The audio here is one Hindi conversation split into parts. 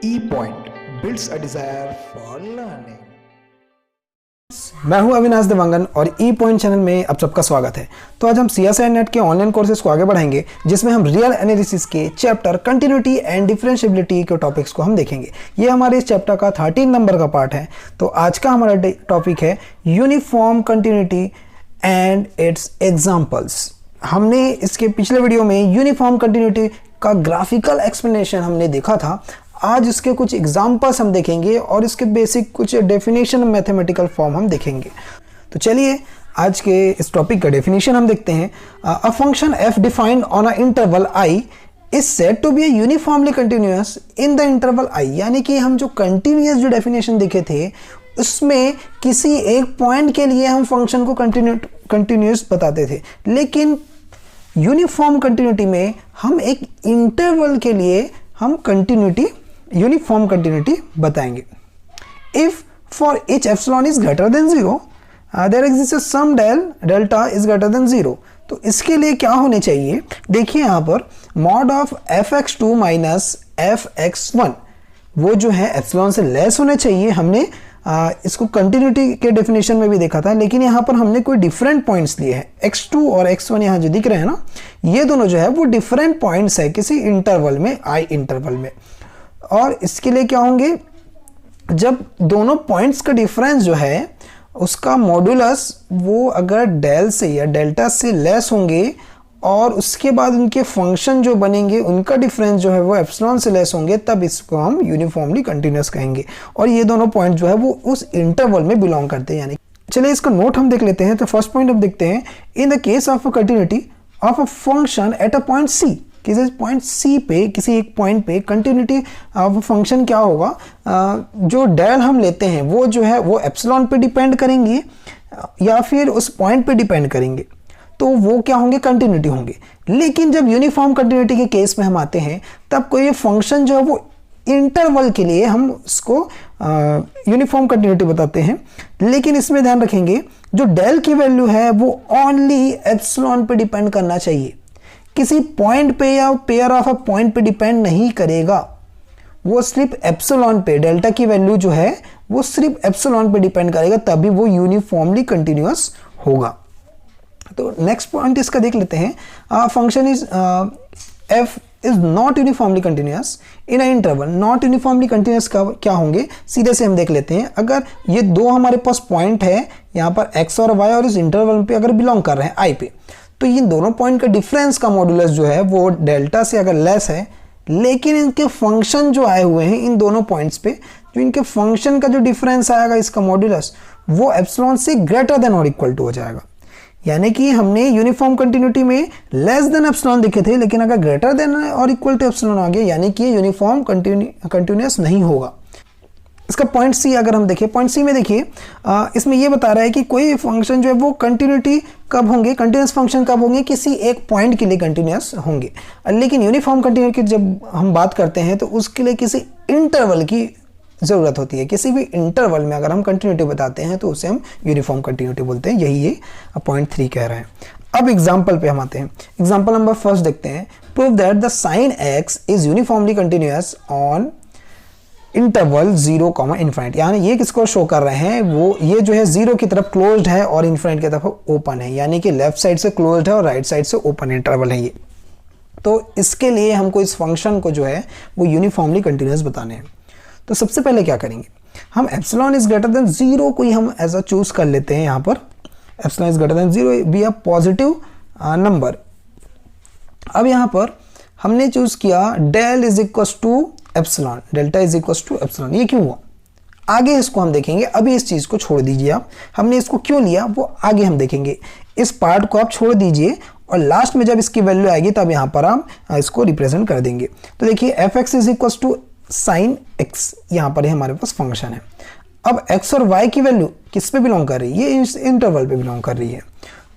E-Point builds a desire for learning. मैं हूं अविनाश देवांगन और ई पॉइंट चैनल में आप सबका स्वागत है। तो आज हम CSIR नेट के ऑनलाइन कोर्सेज को आगे बढ़ाएंगे, जिसमें हम रियल एनालिसिस के चैप्टर कंटिन्यूटी एंड डिफरेंशिएबिलिटी के टॉपिक्स को हम देखेंगे। ये हमारे इस चैप्टर का 13 नंबर का पार्ट है। तो आज का हमारा टॉपिक है uniform continuity and it's examples. हमने इसके पिछले वीडियो में यूनिफॉर्म कंटिन्यूटी का ग्राफिकल एक्सप्लेनेशन हमने देखा था। आज इसके कुछ एग्जाम्पल्स हम देखेंगे और इसके बेसिक कुछ डेफिनेशन मैथमेटिकल फॉर्म हम देखेंगे। तो चलिए आज के इस टॉपिक का डेफिनेशन हम देखते हैं। A function f defined on an interval i is said to be a uniformly continuous in the interval i। यानी कि हम जो कंटिन्यूअस जो डेफिनेशन देखे थे उसमें किसी एक पॉइंट के लिए हम फंक्शन को कंटिन्यूअस बताते थे, लेकिन यूनिफॉर्म कंटिन्यूटी में हम एक इंटरवल के लिए हम यूनिफॉर्म कंटिन्यूटी बताएंगे। If for each epsilon is greater than 0 there exists some delta is greater than 0। तो इसके लिए क्या होने चाहिए, देखिए यहाँ पर mod of fx2 minus fx1 वो जो है एप्सिलॉन से लेस होने चाहिए। हमने इसको कंटिन्यूटी के डेफिनेशन में भी देखा था, लेकिन यहाँ पर हमने कोई डिफरेंट पॉइंट्स लिए हैं। x2 और x1 यहाँ जो दिख रहे हैं ना, ये दोनों जो है वो डिफरेंट पॉइंट्स है किसी इंटरवल में, i इंटरवल में। और इसके लिए क्या होंगे, जब दोनों पॉइंट्स का डिफरेंस जो है उसका मॉड्यूलस वो अगर डेल से या डेल्टा से लेस होंगे और उसके बाद उनके फंक्शन जो बनेंगे उनका डिफरेंस जो है वो एप्सिलॉन से लेस होंगे, तब इसको हम यूनिफॉर्मली कंटिन्यूअस कहेंगे। और ये दोनों पॉइंट जो है वो उस इंटरवल में बिलोंग करते हैं। यानी चलिए इसका नोट हम देख लेते हैं। तो फर्स्ट पॉइंट हम देखते हैं, in the case of a continuity of a function at a point C. किसी पॉइंट सी पे, किसी एक पॉइंट पे कंटिन्यूटी ऑफ फंक्शन क्या होगा, जो डेल हम लेते हैं वो जो है वो एप्सिलॉन पे डिपेंड करेंगे या फिर उस पॉइंट पे डिपेंड करेंगे, तो वो क्या होंगे, कंटिन्यूटी होंगे। लेकिन जब यूनिफॉर्म कंटिन्यूटी के केस में हम आते हैं तब कोई फंक्शन जो है वो इंटरवल के लिए हम उसको यूनिफॉर्म कंटिन्यूटी बताते हैं। लेकिन इसमें ध्यान रखेंगे जो डेल की वैल्यू है वो ओनली एप्सिलॉन पे डिपेंड करना चाहिए, किसी पॉइंट पे या पेयर ऑफ अ पॉइंट पे डिपेंड नहीं करेगा। वो सिर्फ एप्सिलॉन पे, डेल्टा की वैल्यू जो है वो सिर्फ एप्सिलॉन पे डिपेंड करेगा, तभी वो यूनिफॉर्मली कंटिन्यूअस होगा। तो नेक्स्ट पॉइंट इसका देख लेते हैं। Function is f is not uniformly continuous in a interval. Not uniformly continuous का क्या होंगे, सीधे से हम देख लेते हैं। अगर ये दो हमारे पास पॉइंट है यहाँ पर x और y, और इस इंटरवल पे अगर बिलोंग कर रहे हैं i पे, तो इन दोनों पॉइंट का डिफरेंस का मॉड्यूलस जो है वो डेल्टा से अगर लेस है, लेकिन इनके फंक्शन जो आए हुए हैं इन दोनों पॉइंट्स पे, जो इनके फंक्शन का जो डिफरेंस आएगा इसका मॉड्यूलस वो एप्सिलॉन से ग्रेटर देन और इक्वल टू हो जाएगा। यानी कि हमने यूनिफॉर्म कंटिन्यूटी में लेस देन एप्सिलॉन देखे थे, लेकिन अगर ग्रेटर देन और इक्वल टू एप्सिलॉन आ गया, यानी कि यूनिफॉर्म कंटिन्यूअस नहीं होगा। इसका पॉइंट सी अगर हम देखें, पॉइंट सी में देखिए इसमें ये बता रहा है कि कोई फंक्शन जो है वो कंटिन्यूटी कब होंगे, कंटिन्यूअस फंक्शन कब होंगे, किसी एक पॉइंट के लिए कंटिन्यूअस होंगे। लेकिन यूनिफॉर्म कंटिन्यूटी की जब हम बात करते हैं तो उसके लिए किसी इंटरवल की ज़रूरत होती है। किसी भी इंटरवल में अगर हम कंटिन्यूटी बताते हैं तो उसे हम यूनिफॉर्म कंटिन्यूटी बोलते हैं। यही ये पॉइंट 3 कह रहे हैं। अब एग्जाम्पल पे हम आते हैं। एग्जाम्पल नंबर फर्स्ट देखते हैं। Prove that the sine x is uniformly continuous on interval 0, infinite. यानी ये किसको शो कर रहे हैं, वो ये जो है 0 की तरफ क्लोज्ड है और इन्फिनिट की तरफ ओपन है, यानी कि लेफ्ट साइड से क्लोज्ड है और राइट साइड से ओपन इंटरवल है ये। तो इसके लिए हमको इस फंक्शन को जो है वो यूनिफॉर्मली कंटिन्यूअस बताने हैं। तो सबसे पहले क्या करेंगे, हम एप्सिलॉन इज ग्रेटर देन 0 को ही हम एज अ चूज कर लेते हैं। यहाँ पर epsilon is greater than 0 be a positive number. अब यहाँ पर हमने चूज किया del is equal to epsilon, delta is equal to epsilon. ये क्यों हुआ, आगे इसको हम देखेंगे। अभी इस चीज को छोड़ दीजिए आप, हमने इसको क्यों लिया वो आगे हम देखेंगे। इस पार्ट को आप छोड़ दीजिए और लास्ट में जब इसकी वैल्यू आएगी तब यहाँ पर हम इसको रिप्रेजेंट कर देंगे। तो देखिए f x is equal to sine x, यहाँ पर हमारे पास फंक्शन है। अब x और y की वैल्यू किस पे बिलोंग कर रही है, ये इस इंटरवल पे बिलोंग कर रही है।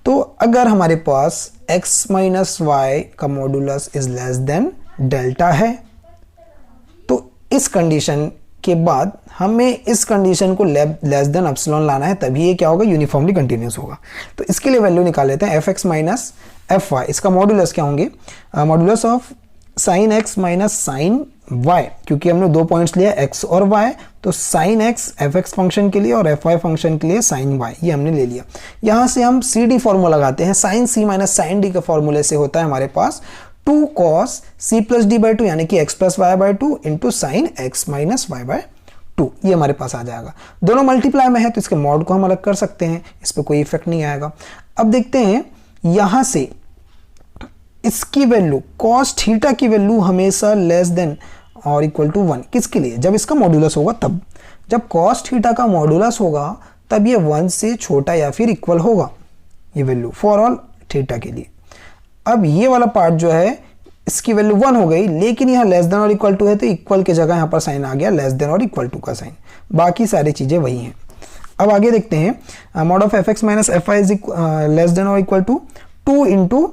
तो अगर हमारे पास x माइनस वाई का modulus is less than delta है, तो इस कंडीशन के बाद हमें इस कंडीशन को लेस देन एप्सिलॉन लाना है, तभी ये क्या होगा, यूनिफॉर्मली कंटिन्यूअस होगा। तो इसके लिए वैल्यू निकाल लेते हैं f x minus f y. इसका मॉड्यूलस क्या होंगे, modulus of sine x minus sine y, क्योंकि हमने 2 पॉइंट्स लिया एक्स और वाई, तो sine x f x function के लिए और एफ वाई फंक्शन के लिए साइन वाई, ये हमने ले लिया। यहाँ से हम सी डी फॉर्मूला लगाते हैं। Sine C minus sine D के फॉर्मूले से होता है हमारे पास 2 cos c plus D by two, यानी कि x plus y by two into sine x minus y by two, ये हमारे पास आ जाएगा। दोनों मल्टीप्लाई में है तो इसके मॉड को हम अलग कर सकते हैं, इस पर कोई इफेक्ट नहीं आएगा। अब देखते हैं यहां से इसकी वैल्यू cos थीटा की वैल्यू हमेशा लेस देन और इक्वल टू 1, किसके लिए? जब इसका मॉड्यूलस होगा तब। जब cos थीटा का मॉड्यूलस होगा तब ये 1 से छोटा या फिर इक्वल होगा, ये वैल्यू फॉर ऑल थीटा के लिए। अब ये वाला पार्ट जो है इसकी वैल्यू 1 हो गई, लेकिन यहाँ लेस देन और इक्वल टू है तो इक्वल की जगह यहाँ पर साइन आ गया लेस देन और इक्वल टू का साइन, बाकी सारी चीजें वही हैं। अब आगे देखते हैं mod of f x minus F I is less than और इक्वल टू 2 इंटू,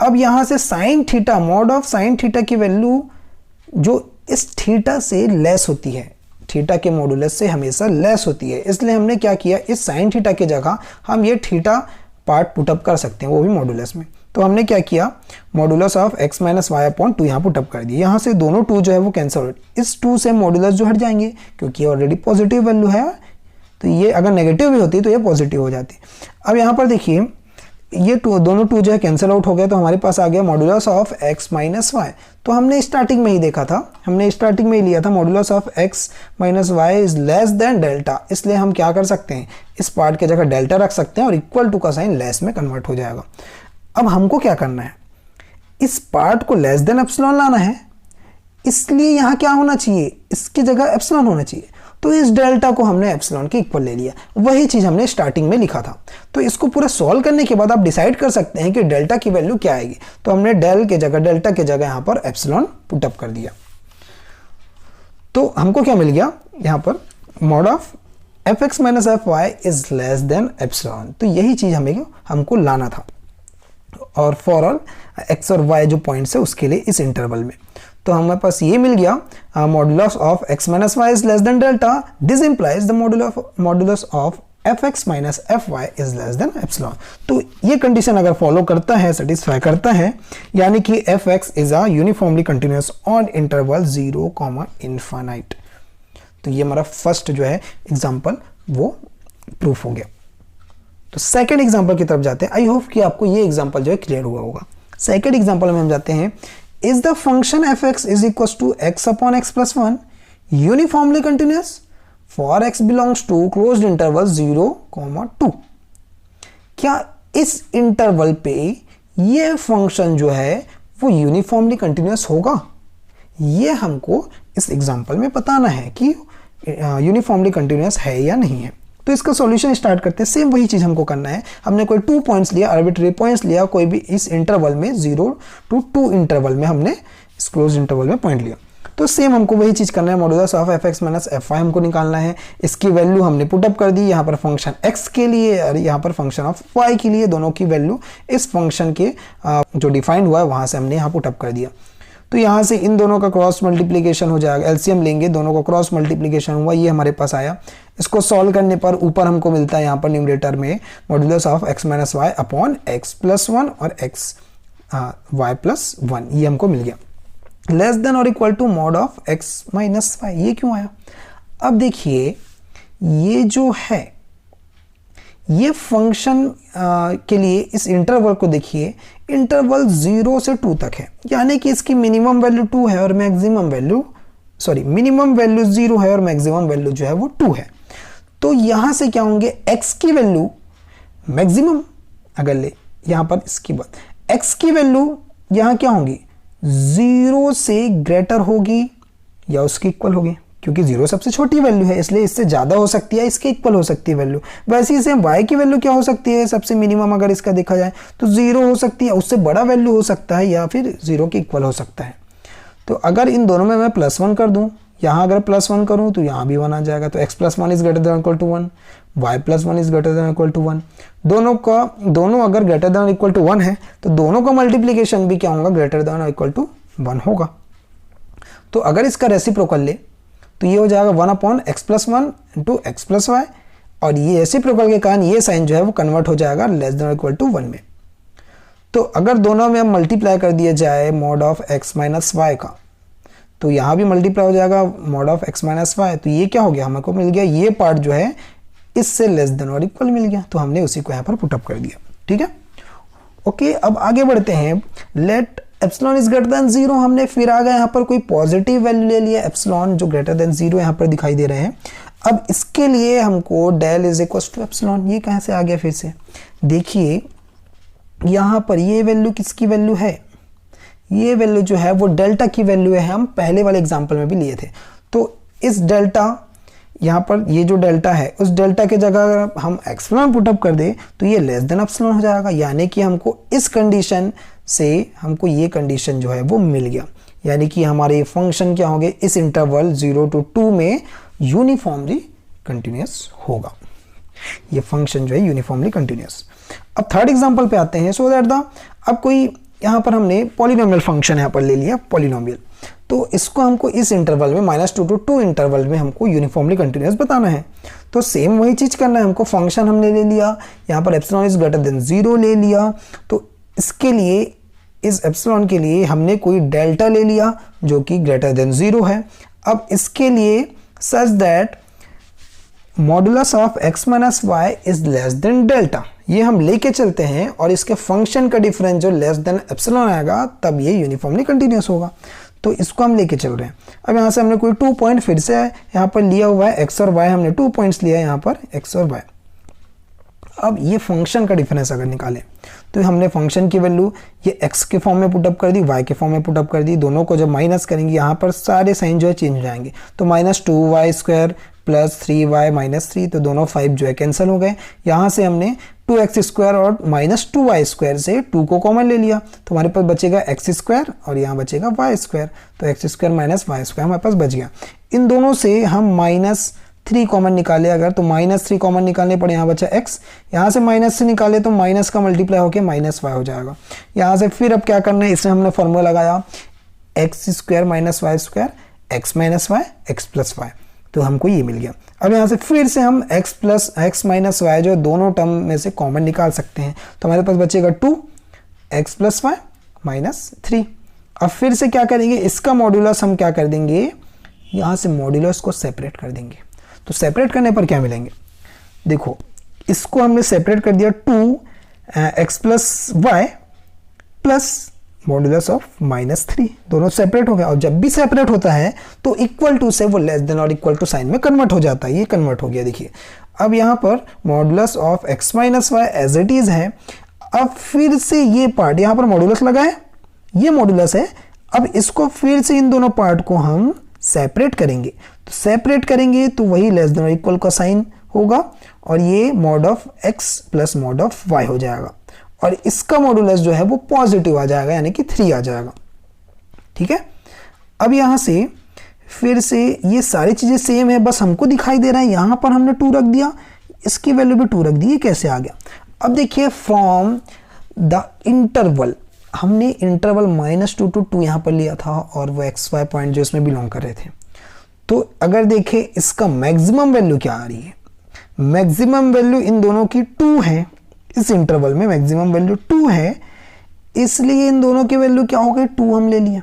अब यहाँ से sine theta, mod of sine theta की वैल्यू जो इस थीटा से लेस होती है, थीटा के मॉडुलस से हमेशा लेस होती है, इसलिए हमने क्या किया, इस साइन थीटा की जगह हम ये थीटा पार्ट पुटअप कर सकते हैं, वो भी मॉडुलस में। तो हमने क्या किया, modulus of x minus y upon 2 यहाँ पुटअप कर दिया। यहाँ से दोनों 2 जो है वो कैंसिल हो, इस 2 से मॉडुलस जो हट जाएंगे, क्योंकि ऑलरेडी पॉजिटिव वैल्यू है, तो ये अगर नेगेटिव भी होती तो ये पॉजिटिव हो जाती। अब यहाँ पर देखिए ये दोनों 2 जो है कैंसिल आउट हो गया, तो हमारे पास आ गया modulus of x minus y. तो हमने स्टार्टिंग में ही देखा था, हमने स्टार्टिंग में ही लिया था modulus of x minus y is less than delta, इसलिए हम क्या कर सकते हैं, इस पार्ट की जगह डेल्टा रख सकते हैं और इक्वल टू का साइन लेस में कन्वर्ट हो जाएगा। अब हमको क्या करना है, इस पार्ट को लेस देन एप्सिलॉन लाना है, इसलिए यहाँ क्या होना चाहिए, इसकी जगह एप्सिलॉन होना चाहिए। तो इस डेल्टा को हमने एप्सिलॉन के इक्वल ले लिया, वही चीज हमने स्टार्टिंग में लिखा था। तो इसको पूरा सॉल्व करने के बाद आप डिसाइड कर सकते हैं कि डेल्टा की वैल्यू क्या आएगी। तो हमने डेल के जगह, डेल्टा के जगह यहाँ पर एप्सिलॉन पुटअप कर दिया। तो हमको क्या मिल गया, यहाँ पर mod of f x minus f y is less than epsilon. तो यही चीज हमको लाना था, और फॉर ऑल एक्स और वाई जो पॉइंट्स है उसके लिए इस इंटरवल में। तो हमारे पास ये मिल गया modulus of x minus y is less than delta, this implies the modulus of f x minus f y is less than epsilon. तो ये कंडीशन अगर फॉलो करता है, सेटिस्फाई करता है, यानी कि F x is a uniformly continuous on interval 0, infinite. तो ये हमारा फर्स्ट जो है एग्जाम्पल वो प्रूफ हो गया। तो सेकेंड एग्जाम्पल की तरफ जाते हैं। आई होप कि आपको ये एग्जाम्पल जो है क्लियर हुआ होगा। सेकेंड एग्जाम्पल में हम जाते हैं, is the function f x is equal to x upon x plus 1 uniformly continuous for x belongs to closed interval 0, 2। क्या इस इंटरवल पे ये फंक्शन जो है वो यूनिफॉर्मली कंटिन्यूअस होगा? ये हमको इस एग्जाम्पल में बताना है कि यूनिफॉर्मली कंटिन्यूअस है या नहीं है। तो इसका सॉल्यूशन स्टार्ट करते हैं। सेम वही चीज हमको करना है। हमने कोई 2 पॉइंट्स लिया, आर्बिट्रेरी पॉइंट्स लिया, कोई भी इस इंटरवल में 0 to 2 इंटरवल में हमने इस क्लोज इंटरवल में पॉइंट लिया। तो सेम हमको वही चीज करना है, modulus of f x minus f y हमको निकालना है। इसकी वैल्यू हमने पुटअप कर दी, यहाँ पर फंक्शन x के लिए और यहाँ पर फंक्शन ऑफ y के लिए, दोनों की वैल्यू इस फंक्शन के जो डिफाइंड हुआ है वहां से हमने यहाँ पुटअप कर दिया। तो यहाँ से इन दोनों का क्रॉस मल्टीप्लिकेशन हो जाएगा, एलसीएम लेंगे, दोनों का क्रॉस मल्टीप्लिकेशन हुआ, ये हमारे पास आया। इसको सॉल्व करने पर ऊपर हमको मिलता है यहाँ पर न्यूमरेटर में modulus of x minus y upon x plus 1 और x y प्लस 1, ये हमको मिल गया। लेस देन और equal to mod of x minus y, ये क्यों आया? अब देखिए ये जो है ये फंक्शन के लिए इस इंटरवल को देखिए, इंटरवल 0 से 2 तक है, यानी कि इसकी मिनिमम वैल्यू 2 है और मैक्सिमम वैल्यू मिनिमम वैल्यू 0 है और मैक्सिमम वैल्यू जो है वो 2 है। तो यहां से क्या होंगे, x की वैल्यू मैक्सिमम अगर ले, यहां पर इसकी बात, x की वैल्यू यहां क्या होंगी, 0 से ग्रेटर होगी या उसकी इक्वल होगी, क्योंकि 0 सबसे छोटी वैल्यू है, इसलिए इससे ज्यादा हो सकती है, इसके इक्वल हो सकती है वैल्यू। वैसे ही सेम y की वैल्यू क्या हो सकती है, सबसे मिनिमम अगर इसका देखा जाए तो 0 हो सकती है, उससे बड़ा वैल्यू हो सकता है या फिर 0 के इक्वल हो सकता है। तो अगर इन दोनों में मैं +1 कर दूं, यहाँ अगर +1 करूं तो यहाँ भी 1 आ जाएगा। तो x plus 1 is greater than equal to 1, y plus 1 is greater than equal to 1। दोनों अगर ग्रेटर देन इक्वल टू 1 है तो दोनों का मल्टीप्लीकेशन भी क्या होगा, ग्रेटर देन इक्वल टू 1 होगा। तो अगर इसका रेसिप्रोकल ले तो ये हो जाएगा 1 upon x plus 1 into x plus y, और ये रेसिप्रोकल के कारण ये साइन जो है वो कन्वर्ट हो जाएगा लेस देन इक्वल टू 1 में। तो अगर दोनों में हम मल्टीप्लाई कर दिया जाए mod of x minus y का, तो यहाँ भी मल्टीप्लाई हो जाएगा mod of x minus y. तो ये क्या हो गया, हमको मिल गया ये पार्ट जो है इससे लेस देन और इक्वल मिल गया, तो हमने उसी को यहाँ पर पुटअप कर दिया। ठीक है, ओके। अब आगे बढ़ते हैं, let epsilon is greater than 0, हमने फिर आ गए यहाँ पर कोई पॉजिटिव वैल्यू ले लिया, एप्सिलॉन जो ग्रेटर देन 0 यहाँ पर दिखाई दे रहे हैं। अब इसके लिए हमको del is equal to epsilon, ये कहाँ से आ गया फिर से, देखिए यहाँ पर ये वैल्यू किसकी वैल्यू है, ये वैल्यू जो है वो डेल्टा की वैल्यू है, हम पहले वाले एग्जाम्पल में भी लिए थे। तो इस डेल्टा यहाँ पर ये जो डेल्टा है उस डेल्टा के जगह अगर हम एप्सिलॉन पुटअप कर दे तो ये लेस देन एप्सिलॉन हो जाएगा, यानी कि हमको इस कंडीशन से हमको ये कंडीशन जो है वो मिल गया, यानी कि हमारे फंक्शन क्या होंगे इस इंटरवल 0 to 2 में यूनिफॉर्मली कंटिन्यूस होगा, ये फंक्शन जो है यूनिफॉर्मली कंटिन्यूस। अब थर्ड एग्जांपल पे आते हैं। सो दैट द, अब कोई यहाँ पर हमने पॉलिनोमियल फंक्शन यहाँ पर ले लिया पॉलिनोमियल, तो इसको हमको इस इंटरवल में -2 to 2 इंटरवल में हमको यूनिफॉर्मली कंटिन्यूस बताना है। तो सेम वही चीज़ करना है हमको, फंक्शन हमने ले लिया, यहाँ पर एप्सिलॉन इज ग्रेटर देन 0 ले लिया, तो इसके लिए इस एप्सिलॉन के लिए हमने कोई डेल्टा ले लिया जो कि ग्रेटर देन 0 है। अब इसके लिए such that modulus of x minus y is less than delta, ये हम लेके चलते हैं और इसके फंक्शन का डिफरेंस जो लेस देन एप्सिलॉन आएगा तब ये यूनिफॉर्मली कंटिन्यूस होगा, तो इसको हम लेके चल रहे हैं। अब यहाँ से हमने कोई 2 पॉइंट फिर से यहाँ पर लिया हुआ है, x और y हमने 2 पॉइंट्स लिया है यहाँ पर x और y। अब ये फंक्शन का डिफरेंस अगर निकालें तो हमने फंक्शन की वैल्यू ये x के फॉर्म में पुटअप कर दी, y के फॉर्म में पुटअप कर दी, दोनों को जब माइनस करेंगे यहाँ पर सारे साइन जो है चेंज हो जाएंगे, तो -2y square plus 3y minus 3, तो दोनों 5 जो है कैंसिल हो गए। यहाँ से हमने 2x स्क्वायर और -2y स्क्वायर से 2 को कॉमन ले लिया, तो हमारे पास बचेगा x स्क्वायर और यहाँ बचेगा y स्क्वायर, तो x square minus y square हमारे पास बच गया। इन दोनों से हम -3 कॉमन निकाले अगर, तो -3 कॉमन निकालने पड़े, यहाँ बचा x, यहाँ से माइनस से निकाले तो माइनस का मल्टीप्लाई होकर -y हो जाएगा। यहाँ से फिर अब क्या करना है, इसमें हमने फॉर्मूला लगाया x square minus y square x minus y x plus y, तो हमको ये मिल गया। अब यहाँ से फिर से हम x plus x minus y जो दोनों टर्म में से कॉमन निकाल सकते हैं, तो हमारे पास बचेगा 2x प्लस वाई माइनस 3। अब फिर से क्या करेंगे, इसका मॉड्यूलस हम क्या कर देंगे, यहाँ से मॉड्यूलस को सेपरेट कर देंगे। तो सेपरेट करने पर क्या मिलेंगे, देखो इसको हमने सेपरेट कर दिया 2x plus y plus modulus of -3, दोनों सेपरेट हो गया। और जब भी सेपरेट होता है तो इक्वल टू से वो लेस देन और इक्वल टू साइन में कन्वर्ट हो जाता है, ये कन्वर्ट हो गया। देखिए अब यहाँ पर modulus of x minus y as it is है। अब फिर से ये पार्ट यहाँ पर मॉड्यूलस लगा है, ये मॉड्यूलस है, अब इसको फिर से इन दोनों पार्ट को हम सेपरेट करेंगे, तो सेपरेट करेंगे तो वही लेस देन और इक्वल का साइन होगा और ये mod of x plus mod of y हो जाएगा और इसका मॉडुलस जो है वो पॉजिटिव आ जाएगा, यानी कि 3 आ जाएगा। ठीक है, अब यहाँ से फिर से ये सारी चीज़ें सेम है, बस हमको दिखाई दे रहा है यहाँ पर हमने 2 रख दिया, इसकी वैल्यू भी 2 रख दी, ये कैसे आ गया। अब देखिए फ्रॉम द इंटरवल, हमने इंटरवल -2 to 2 यहाँ पर लिया था और वो XY पॉइंट जो इसमें बिलोंग कर रहे थे। तो अगर देखें इसका मैक्सिमम वैल्यू क्या आ रही है, मैक्सिमम वैल्यू इन दोनों की 2 है, इस इंटरवल में मैक्सिमम वैल्यू 2 है, इसलिए इन दोनों की वैल्यू क्या हो गई 2 हम ले लिया।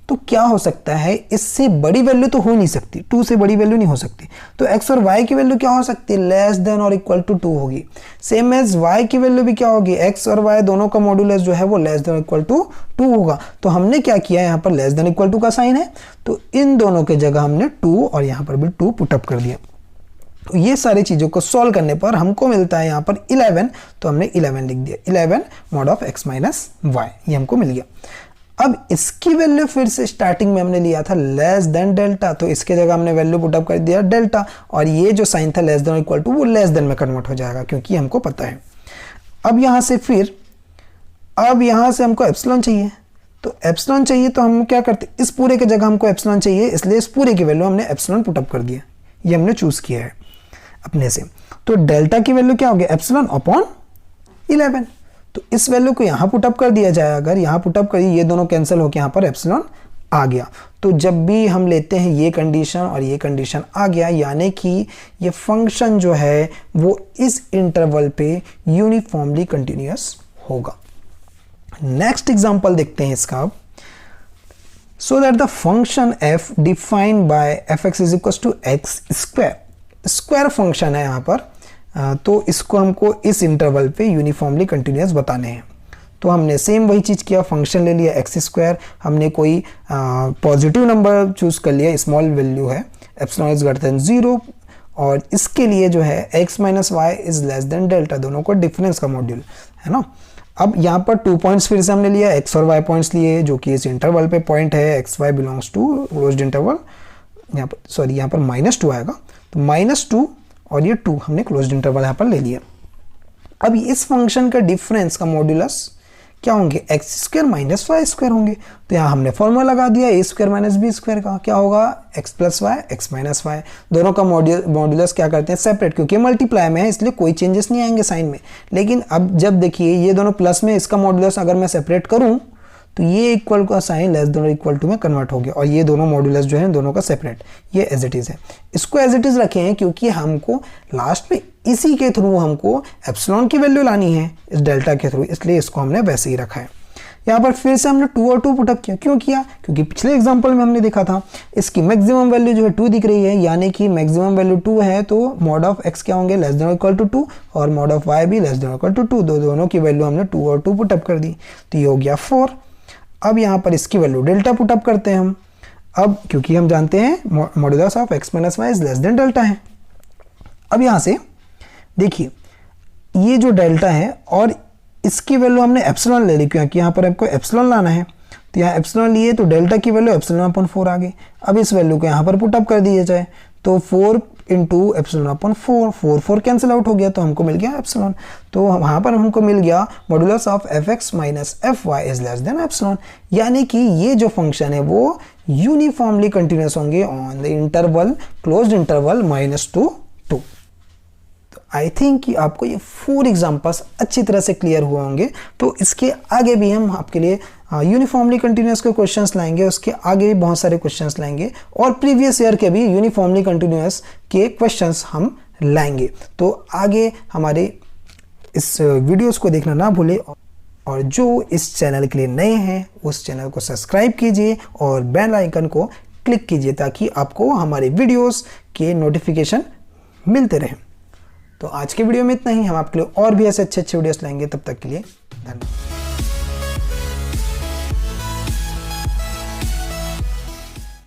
तो क्या हो सकता है, इससे बड़ी वैल्यू तो हो नहीं सकती, 2 से बड़ी वैल्यू नहीं हो सकती, तो x और y की वैल्यू क्या हो सकती है, लेस देन और इक्वल टू 2 होगी। सेम एज y की वैल्यू भी क्या होगी, x और y दोनों का मॉड्यूलस जो है वो लेस देन और इक्वल टू 2 होगा। तो हमने क्या किया, यहाँ पर लेस देन इक्वल टू का साइन है, तो इन दोनों के जगह हमने 2 और यहाँ पर भी 2 पुटअप कर दिया। तो ये सारी चीज़ों को सॉल्व करने पर हमको मिलता है यहाँ पर 11, तो हमने 11 लिख दिया, 11 mod of x minus y, ये हमको मिल गया। अब इसकी वैल्यू फिर से स्टार्टिंग में हमने लिया था लेस देन डेल्टा, तो इसके जगह हमने वैल्यू पुटअप कर दिया डेल्टा और ये जो साइन था लेस देन इक्वल टू वो लेस देन में कन्वर्ट हो जाएगा, क्योंकि हमको पता है। अब यहाँ से फिर अब यहाँ से हमको एप्सिलॉन चाहिए, तो एप्सिलॉन चाहिए तो हम क्या करते, इस पूरे की जगह हमको एप्सिलॉन चाहिए, इसलिए इस पूरे की वैल्यू हमने एप्सिलॉन पुटअप कर दिया, ये हमने चूज किया है अपने से। तो डेल्टा की वैल्यू क्या होगी, एप्सिलॉन अपॉन 11, तो इस वैल्यू को यहाँ पुटअप कर दिया जाए, अगर यहाँ पुटअप करिए ये दोनों कैंसिल होकर यहाँ पर एप्सिलॉन आ गया। तो जब भी हम लेते हैं ये कंडीशन और ये कंडीशन आ गया, यानी कि ये फंक्शन जो है वो इस इंटरवल पे यूनिफॉर्मली कंटिन्यूअस होगा। नेक्स्ट एग्जांपल देखते हैं इसका अब। So that the function f defined by fx is equal to x square, square function है यहाँ पर, तो इसको हमको इस इंटरवल पे यूनिफॉर्मली कंटिन्यूअस बताने हैं। तो हमने सेम वही चीज़ किया, फंक्शन ले लिया एक्स स्क्वायर, हमने कोई पॉजिटिव नंबर चूज कर लिया, स्मॉल वैल्यू है, एप्सिलॉन इज ग्रेटर देन 0, और इसके लिए जो है x minus y is less than delta, दोनों को डिफरेंस का मॉड्यूल है ना। अब यहाँ पर 2 पॉइंट्स फिर से हमने लिया, x और y पॉइंट्स लिए जो कि इस इंटरवल पे पॉइंट है, x y belongs to closed interval, यहाँ पर सॉरी यहाँ पर -2 आएगा, तो -2 और ये 2 हमने क्लोज्ड इंटरवल यहाँ पर ले लिया। अब इस फंक्शन का डिफरेंस का मॉड्यूलस क्या होंगे, x square minus y square होंगे। तो यहाँ हमने फॉर्मूला लगा दिया a square minus b square का, क्या होगा x plus y x minus y. दोनों का मॉड्यूलस क्या करते हैं सेपरेट, क्योंकि मल्टीप्लाई में है इसलिए कोई चेंजेस नहीं आएंगे साइन में। लेकिन अब जब देखिए ये दोनों प्लस में, इसका मॉड्यूलस अगर मैं सेपरेट करूँ तो ये इक्वल का साइन लेस देन और इक्वल टू में कन्वर्ट हो गया, और ये दोनों मॉड्यूलस जो है दोनों का सेपरेट, ये एज इट इज है। इसको एज इट इज रखे हैं क्योंकि हमको लास्ट में इसी के थ्रू हमको एप्सिलॉन की वैल्यू लानी है इस डेल्टा के थ्रू, इसलिए इसको हमने वैसे ही रखा है। यहाँ पर फिर से हमने 2 और 2 पुटअप किया, क्यों किया, क्योंकि पिछले एग्जांपल में हमने देखा था इसकी मैक्सिमम वैल्यू जो है 2 दिख रही है, यानी कि मैक्सिमम वैल्यू 2 है, तो मॉड ऑफ x क्या होंगे लेस देन और इक्वल टू 2, और मॉड ऑफ y भी लेस देन और इक्वल टू 2, दोनों की वैल्यू हमने 2 और 2 पुटअप कर दी, तो ये हो गया 4। अब यहाँ पर इसकी वैल्यू डेल्टा पुटअप करते हैं हम, अब क्योंकि हम जानते हैं modulus of x minus y is less than delta है। अब यहाँ से देखिए ये जो डेल्टा है और इसकी वैल्यू हमने एप्सिलॉन ले ली, क्योंकि यहाँ पर आपको एप्सिलॉन लाना है, तो यहाँ एप्सिलॉन लिए तो डेल्टा की वैल्यू एप्सिलॉन अपॉन 4 आ गई। अब इस वैल्यू को यहाँ पर पुटअप कर दिया जाए तो 4 into epsilon upon 4 cancel out हो गया, तो हमको मिल गया एप्सिलॉन। तो वहाँ पर हमको मिल गया modulus of fx minus fy is less than epsilon, यानी कि ये जो फंक्शन है वो यूनिफॉर्मली कंटिन्यूअस होंगे on the interval closed interval -2 2। I think कि आपको ये 4 एग्जांपल्स अच्छी तरह से क्लियर हुए होंगे। तो इसके आगे भी हम आपके लिए यूनिफॉर्मली कंटिन्यूअस के क्वेश्चंस लाएंगे, उसके आगे भी बहुत सारे क्वेश्चंस लाएंगे, और प्रीवियस ईयर के भी यूनिफॉर्मली कंटिन्यूअस के क्वेश्चंस हम लाएंगे। तो आगे हमारे इस वीडियोस को देखना ना भूलें, और जो इस चैनल के लिए नए हैं उस चैनल को सब्सक्राइब कीजिए और बेल आइकन को क्लिक कीजिए ताकि आपको हमारे वीडियोस के नोटिफिकेशन मिलते रहें। तो आज के वीडियो में इतना ही, हम आपके लिए और भी ऐसे अच्छे वीडियोस लाएंगे, तब तक के लिए धन्यवाद।